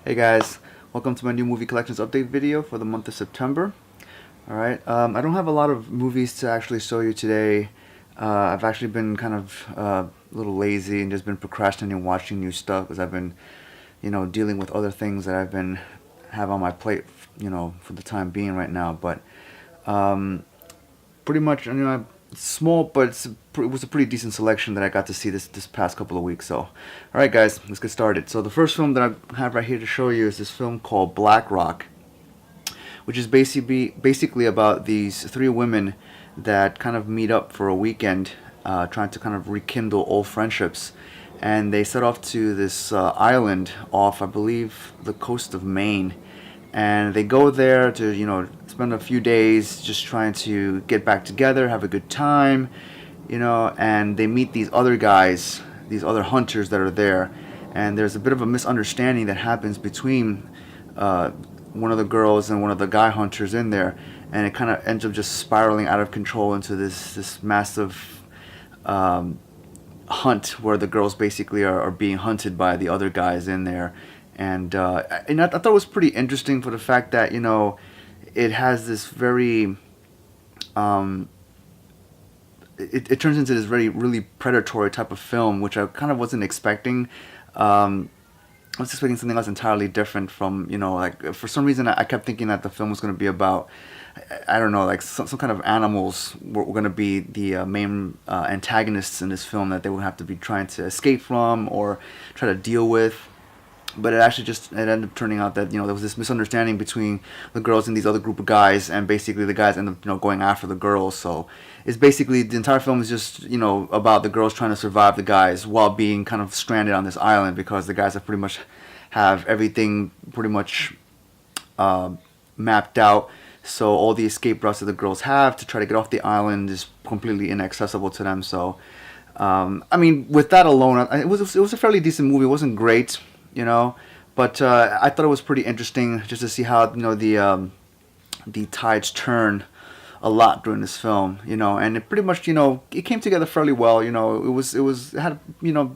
Hey guys, welcome to my new movie collections update video for the month of September. Alright, I don't have a lot of movies to actually show you today. I've actually been kind of a little lazy and just been procrastinating watching new stuff because I've been, dealing with other things that have on my plate, for the time being right now. But pretty much, it's small, but it was a pretty decent selection that I got to see this past couple of weeks. So, all right, guys, let's get started. So the first film that I have right here to show you is this film called Black Rock, which is basically about these three women that kind of meet up for a weekend, trying to kind of rekindle old friendships. And they set off to this island off, I believe, the coast of Maine. And they go there to, spend a few days just trying to get back together, have a good time, and they meet these other guys, these other hunters that are there. And there's a bit of a misunderstanding that happens between one of the girls and one of the guy hunters in there, and it kind of ends up just spiraling out of control into this massive hunt where the girls basically are being hunted by the other guys in there. And I thought it was pretty interesting for the fact that it has this very it turns into this very really predatory type of film, which I kind of wasn't expecting. I was expecting something else entirely different from, like for some reason I kept thinking that the film was going to be about, I don't know, like some kind of animals were going to be the main antagonists in this film that they would have to be trying to escape from or try to deal with. But it ended up turning out that there was this misunderstanding between the girls and these other group of guys, and basically the guys end up going after the girls. So it's basically the entire film is just about the girls trying to survive the guys while being kind of stranded on this island because the guys have everything pretty much mapped out. So all the escape routes that the girls have to try to get off the island is completely inaccessible to them. So I mean, with that alone, it was a fairly decent movie. It wasn't great, but I thought it was pretty interesting just to see how the tides turn a lot during this film, and it pretty much it came together fairly well. It had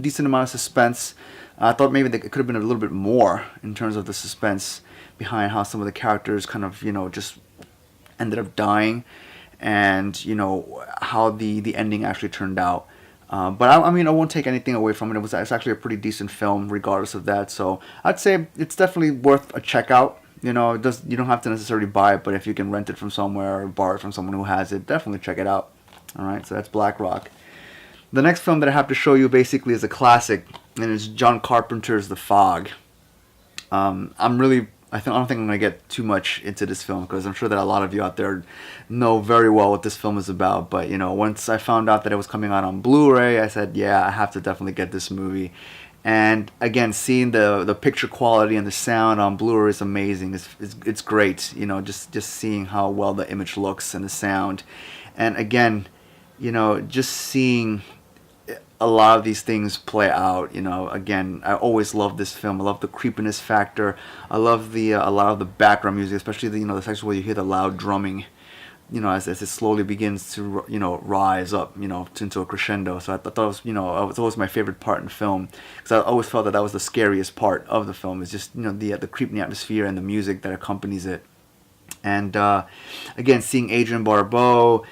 decent amount of suspense. I thought maybe it could have been a little bit more in terms of the suspense behind how some of the characters kind of just ended up dying, and how the ending actually turned out. But I mean, I won't take anything away from it. It's actually a pretty decent film, regardless of that. So I'd say it's definitely worth a check out. You don't have to necessarily buy it, but if you can rent it from somewhere or borrow it from someone who has it, definitely check it out. All right, so that's Black Rock. The next film that I have to show you basically is a classic, and it's John Carpenter's The Fog. I don't think I'm gonna get too much into this film because I'm sure that a lot of you out there know very well what this film is about. But once I found out that it was coming out on Blu-ray, I said, yeah, I have to definitely get this movie. And again, seeing the picture quality and the sound on Blu-ray is amazing. It's great. Just seeing how well the image looks and the sound, and again, just seeing a lot of these things play out. Again, I always love this film. I love the creepiness factor. I love a lot of the background music, especially the section where you hear the loud drumming, as it slowly begins to rise up, into a crescendo. So I thought it was, it was always my favorite part in film, because I always felt that was the scariest part of the film. Is just the creepy atmosphere and the music that accompanies it. And again, seeing Adrienne Barbeau,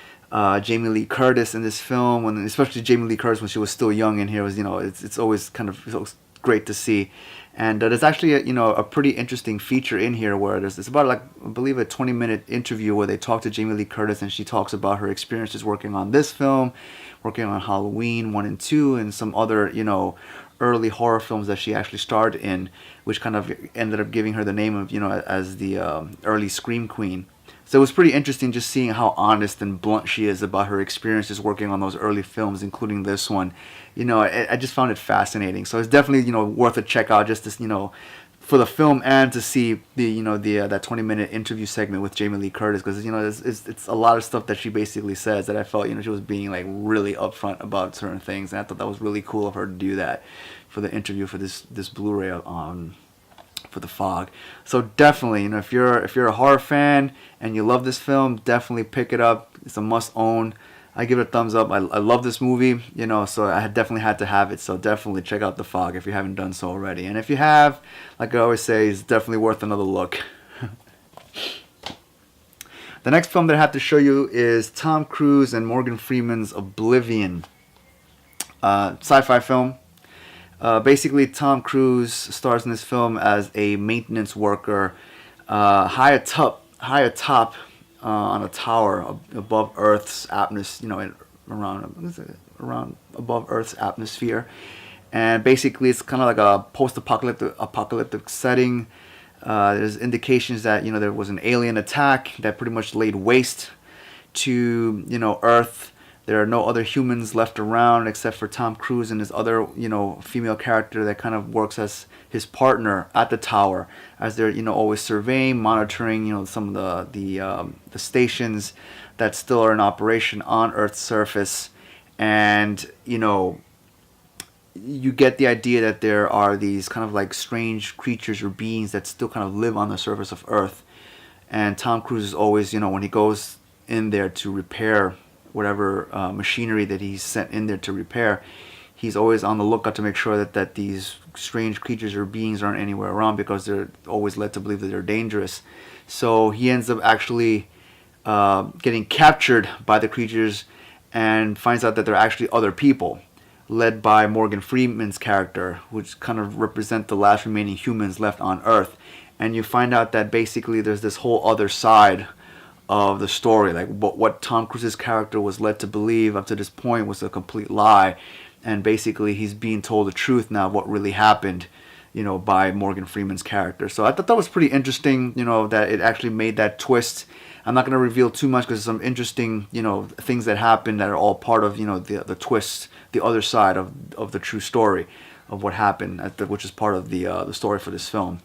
Jamie Lee Curtis in this film, and especially Jamie Lee Curtis when she was still young in here, was it's always great to see. And there's actually a pretty interesting feature in here where it's about, like, I believe, a 20-minute interview where they talk to Jamie Lee Curtis, and she talks about her experiences working on this film, working on Halloween 1 and 2, and some other early horror films that she actually starred in, which kind of ended up giving her the name of as the early Scream Queen. So it was pretty interesting just seeing how honest and blunt she is about her experiences working on those early films, including this one. I just found it fascinating. So it's definitely worth a check out, just to for the film and to see that 20-minute interview segment with Jamie Lee Curtis, because it's a lot of stuff that she basically says that I felt she was being like really upfront about certain things, and I thought that was really cool of her to do that for the interview for this Blu-ray for The Fog. So definitely, if you're a horror fan and you love this film, definitely pick it up. It's a must own. I give it a thumbs up. I love this movie, you know, so I definitely had to have it. So definitely check out The Fog if you haven't done so already. And if you have, like I always say, it's definitely worth another look. The next film that I have to show you is Tom Cruise and Morgan Freeman's Oblivion. Sci-fi film. Basically, Tom Cruise stars in this film as a maintenance worker high atop on a tower above Earth's atmosphere, you know, around above Earth's atmosphere. And basically, it's kind of like a post-apocalyptic setting. There's indications that, you know, there was an alien attack that pretty much laid waste to, you know, Earth. There are no other humans left around except for Tom Cruise and his other, you know, female character that kind of works as his partner at the tower, as they're, you know, always surveying, monitoring, you know, some of the stations that still are in operation on Earth's surface. And, you know, you get the idea that there are these kind of like strange creatures or beings that still kind of live on the surface of Earth. And Tom Cruise is always, you know, when he goes in there to repair whatever machinery that he's sent in there to repair, he's always on the lookout to make sure that these strange creatures or beings aren't anywhere around, because they're always led to believe that they're dangerous. So he ends up actually getting captured by the creatures and finds out that they're actually other people, led by Morgan Freeman's character, which kind of represent the last remaining humans left on Earth. And you find out that basically there's this whole other side of the story, like what Tom Cruise's character was led to believe up to this point was a complete lie, and basically he's being told the truth now of what really happened, you know, by Morgan Freeman's character. So I thought that was pretty interesting, you know, that it actually made that twist. I'm not going to reveal too much because there's some interesting, you know, things that happen that are all part of, you know, the twist, the other side of the true story of what happened, which is part of the story for this film.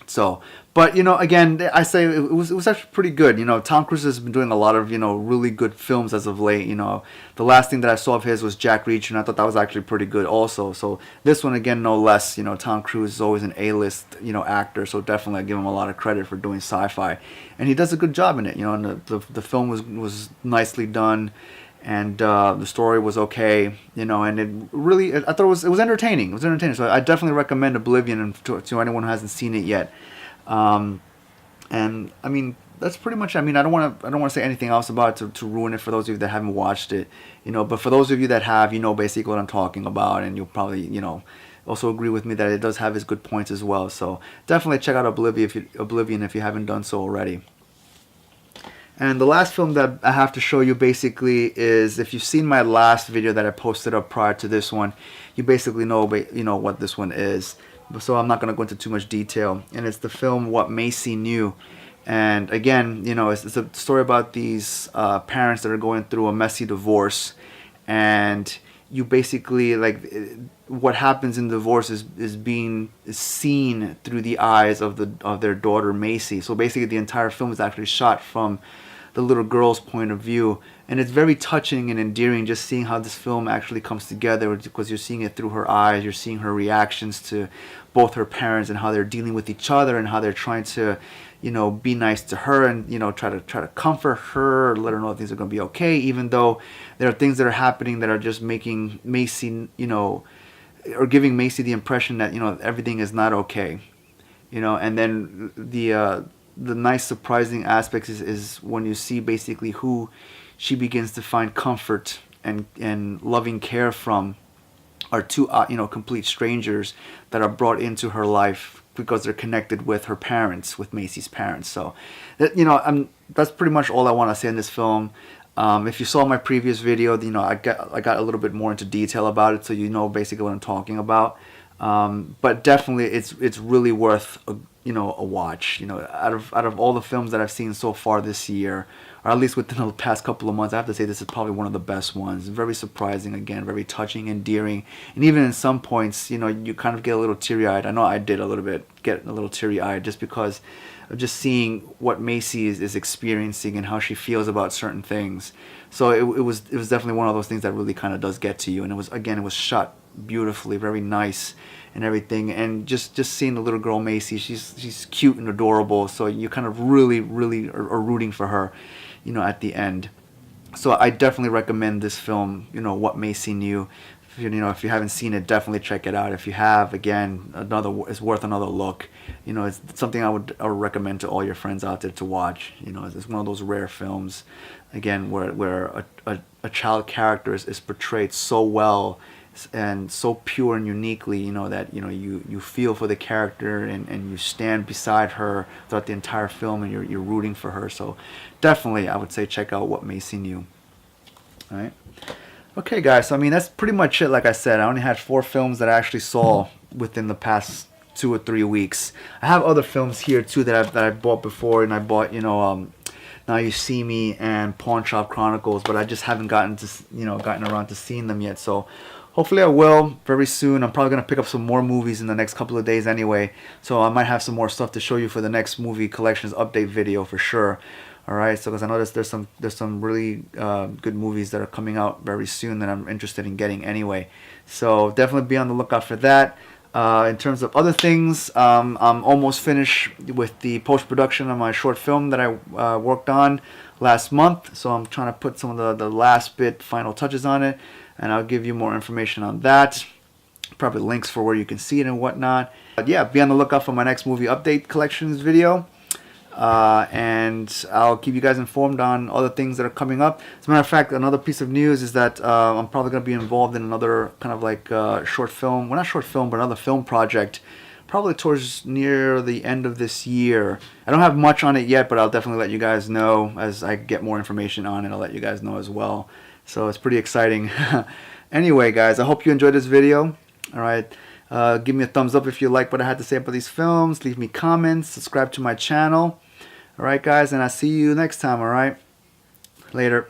So, but, you know, again, I say it was actually pretty good. You know, Tom Cruise has been doing a lot of, you know, really good films as of late. You know, the last thing that I saw of his was Jack Reacher, and I thought that was actually pretty good also. So this one, again, no less. You know, Tom Cruise is always an A-list, you know, actor, so definitely I give him a lot of credit for doing sci-fi, and he does a good job in it. You know, and the film was nicely done, and the story was okay. You know, and it really, I thought it was entertaining. It was entertaining. So I definitely recommend Oblivion to anyone who hasn't seen it yet. And I mean, that's pretty much. I mean, I don't want to say anything else about it to ruin it for those of you that haven't watched it. You know, but for those of you that have, you know basically what I'm talking about, and you'll probably, you know, also agree with me that it does have its good points as well. So definitely check out Oblivion if you haven't done so already. And the last film that I have to show you basically is, if you've seen my last video that I posted up prior to this one, you basically know what this one is. So I'm not going to go into too much detail. And it's the film What Macy Knew. And again, you know, it's a story about these parents that are going through a messy divorce. And you basically, like, what happens in divorce is seen through the eyes of their daughter Macy. So basically the entire film is actually shot from the little girl's point of view, and it's very touching and endearing just seeing how this film actually comes together, because you're seeing it through her eyes, you're seeing her reactions to both her parents and how they're dealing with each other, and how they're trying to, you know, be nice to her and, you know, try to comfort her, let her know things are going to be okay, even though there are things that are happening that are just making Macy, you know, or giving Macy the impression that, you know, everything is not okay, you know. And then the nice surprising aspects is when you see basically who she begins to find comfort and loving care from are two you know, complete strangers that are brought into her life because they're connected with her parents, with Macy's parents. So you know, that's pretty much all I want to say in this film. If you saw my previous video, you know, I got a little bit more into detail about it, so you know basically what I'm talking about. But definitely it's really worth a watch. You know, out of all the films that I've seen so far this year, or at least within the past couple of months, I have to say this is probably one of the best ones. Very surprising, again, very touching, endearing, and even in some points, you know, you kind of get a little teary-eyed. I know I did a little bit get a little teary-eyed just because of just seeing what Macy is experiencing and how she feels about certain things. So it was definitely one of those things that really kind of does get to you. And it was shot beautifully, very nice and everything. And just seeing the little girl Macy, she's cute and adorable. So you kind of really are rooting for her, you know, at the end. So I definitely recommend this film, What Macy Knew. If you haven't seen it, definitely check it out. If you have, again, it's worth another look. It's something I would recommend to all your friends out there to watch. It's one of those rare films, again, where a child character is portrayed so well and so pure and uniquely, that you feel for the character, and you stand beside her throughout the entire film, and you're rooting for her. So definitely, I would say check out What Macy Knew. All right. Okay, guys. So I mean, that's pretty much it. Like I said, I only had 4 films that I actually saw within the past 2 or 3 weeks. I have other films here too that I bought before, and I bought Now You See Me and Pawn Shop Chronicles, but I just haven't gotten around to seeing them yet. So hopefully I will very soon. I'm probably gonna pick up some more movies in the next couple of days anyway. So I might have some more stuff to show you for the next movie collections update video for sure. All right, so because I know there's some really good movies that are coming out very soon that I'm interested in getting anyway. So definitely be on the lookout for that. In terms of other things, I'm almost finished with the post-production of my short film that I worked on last month. So I'm trying to put some of the last final touches on it, and I'll give you more information on that. Probably links for where you can see it and whatnot. But yeah, be on the lookout for my next movie update collections video. And I'll keep you guys informed on other things that are coming up. As a matter of fact, another piece of news is that I'm probably going to be involved in another kind of like short film, well, not short film, but another film project, probably towards near the end of this year. I don't have much on it yet, but I'll definitely let you guys know as I get more information on it. I'll let you guys know as well. So it's pretty exciting. Anyway, guys, I hope you enjoyed this video. All right. Give me a thumbs up if you like what I had to say about these films. Leave me comments. Subscribe to my channel. All right, guys, and I'll see you next time. All right. Later.